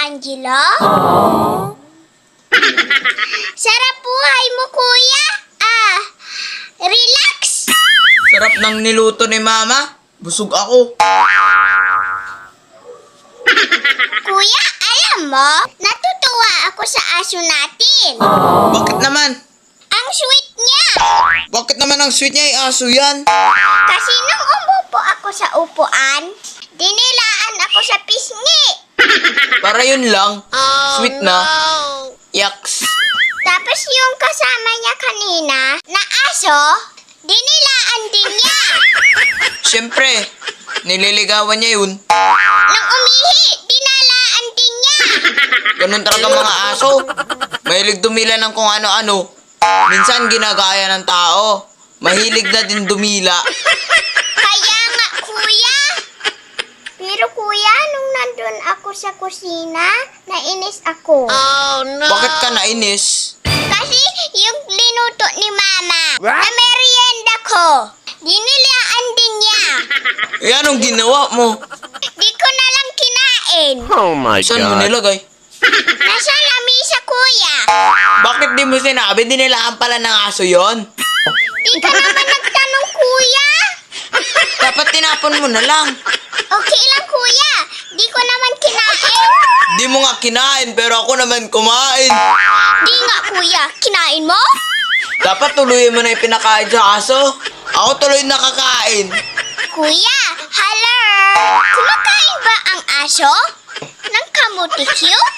Angelo? Sarap buhay mo, kuya. Relax. Sarap ng niluto ni Mama. Busog ako. Kuya, alam mo, natutuwa ako sa aso natin. Bakit naman? Ang sweet niya. Bakit naman ang sweet niya ay aso yan? Kasi nung umupo ako sa upuan, dinilaan ako sa pisngi. Para yun lang. Sweet na. Yaks. Tapos yung kasama niya kanina, na aso, dinilaan din niya. Siyempre, nililigawan niya yun. Nung umihi, dinalaan din niya. Ganun talaga mga aso. Mahilig dumila ng kung ano-ano. Minsan ginagaya ng tao. Mahilig na din dumila. Kaya nga, kuya. Pero kuya, nung nandun ako sa kusina, nainis ako. Bakit ka nainis? Kasi yung linuto ni mama, na merienda ko, dinilaan din niya. Eh, anong ginawa mo? Di ko na lang kinain. Oh my Saan mo god. nilagay? Nasa lamisa, kuya. Bakit di mo sinabi? Dinilaan pala ng aso yon. Di ka naman nagtanong, kuya. Dapat tinapon mo na lang. Okay lang, kuya. Di ko naman kinain. Di mo nga kinain, pero ako naman kumain. Di nga, kuya. Kinain mo? Dapat tuluyin mo na yung pinakain sa aso. Ako tuloy nakakain. Kuya, hello. Kumakain ba ang aso? Ng kamuti cute?